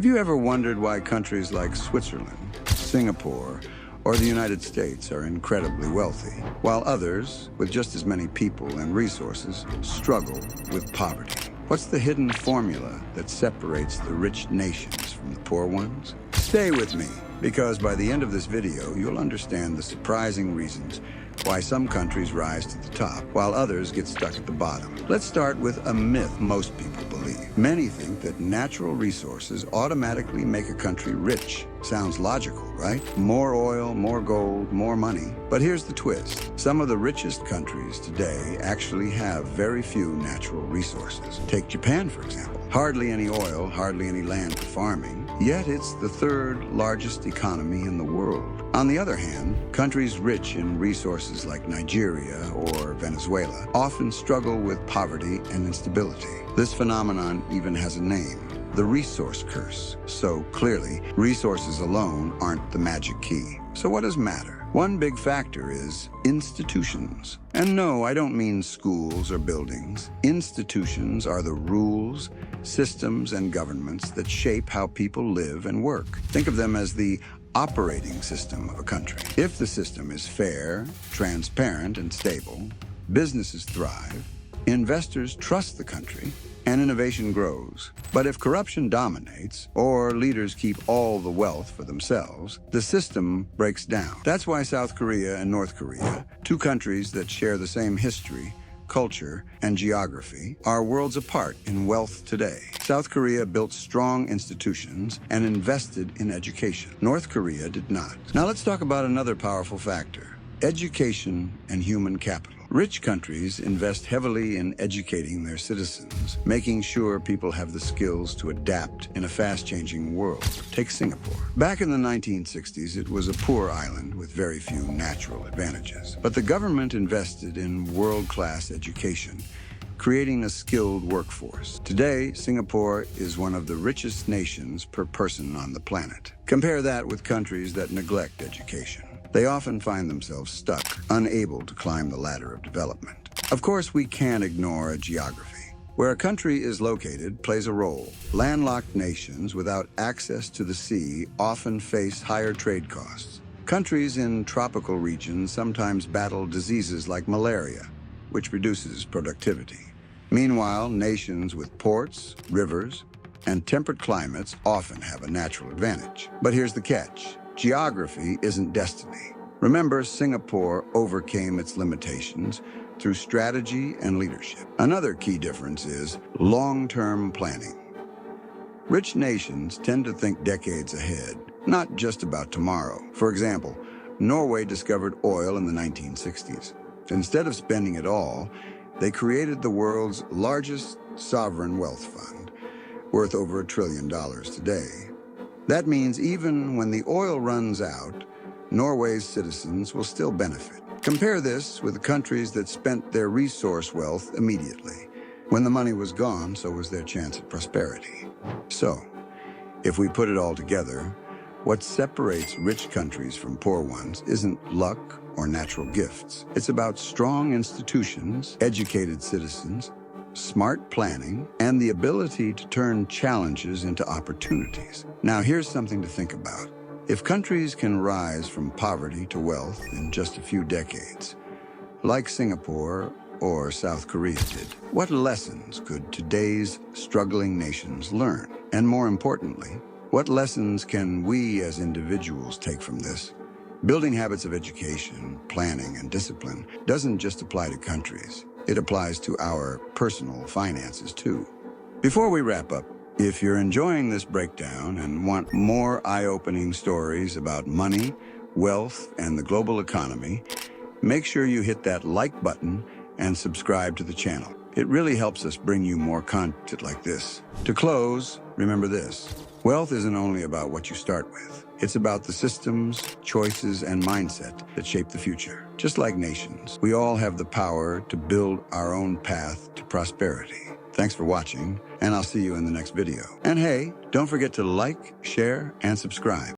Have you ever wondered why countries like Switzerland, Singapore, or the United States are incredibly wealthy, while others, with just as many people and resources, struggle with poverty? What's the hidden formula that separates the rich nations from the poor ones? Stay with me, because by the end of this video, you'll understand the surprising reasons why some countries rise to the top, while others get stuck at the bottom. Let's start with a myth most people believe. Many think that natural resources automatically make a country rich. Sounds logical, right? More oil, more gold, more money. But here's the twist. Some of the richest countries today actually have very few natural resources. Take Japan, for example. Hardly any oil, hardly any land for farming, yet it's the third largest economy in the world. On the other hand, countries rich in resources like Nigeria or Venezuela often struggle with poverty and instability. This phenomenon even has a name: the resource curse. So clearly, resources alone aren't the magic key. So what does matter? One big factor is institutions. And no, I don't mean schools or buildings. Institutions are the rules, systems, and governments that shape how people live and work. Think of them as the operating system of a country. If the system is fair, transparent, and stable, businesses thrive, investors trust the country, and innovation grows. But if corruption dominates, or leaders keep all the wealth for themselves, the system breaks down. That's why South Korea and North Korea, two countries that share the same history, culture, and geography, are worlds apart in wealth today. South Korea built strong institutions and invested in education. North Korea did not. Now let's talk about another powerful factor: education and human capital. Rich countries invest heavily in educating their citizens, making sure people have the skills to adapt in a fast-changing world. Take Singapore. Back in the 1960s, it was a poor island with very few natural advantages. But the government invested in world-class education, creating a skilled workforce. Today, Singapore is one of the richest nations per person on the planet. Compare that with countries that neglect education. They often find themselves stuck, unable to climb the ladder of development. Of course, we can't ignore geography. Where a country is located plays a role. Landlocked nations without access to the sea often face higher trade costs. Countries in tropical regions sometimes battle diseases like malaria, which reduces productivity. Meanwhile, nations with ports, rivers, and temperate climates often have a natural advantage. But here's the catch: geography isn't destiny. Remember, Singapore overcame its limitations through strategy and leadership. Another key difference is long-term planning. Rich nations tend to think decades ahead, not just about tomorrow. For example, Norway discovered oil in the 1960s. Instead of spending it all, they created the world's largest sovereign wealth fund, worth over $1 trillion today. That means even when the oil runs out, Norway's citizens will still benefit. Compare this with the countries that spent their resource wealth immediately. When the money was gone, so was their chance at prosperity. So, if we put it all together, what separates rich countries from poor ones isn't luck or natural gifts. It's about strong institutions, educated citizens, smart planning, and the ability to turn challenges into opportunities. Now, here's something to think about. If countries can rise from poverty to wealth in just a few decades, like Singapore or South Korea did, what lessons could today's struggling nations learn? And more importantly, what lessons can we as individuals take from this? Building habits of education, planning, and discipline doesn't just apply to countries. It applies to our personal finances, too. Before we wrap up, if you're enjoying this breakdown and want more eye-opening stories about money, wealth, and the global economy, make sure you hit that like button and subscribe to the channel. It really helps us bring you more content like this. To close, remember this: wealth isn't only about what you start with. It's about the systems, choices, and mindset that shape the future. Just like nations, we all have the power to build our own path to prosperity. Thanks for watching, and I'll see you in the next video. And hey, don't forget to like, share, and subscribe.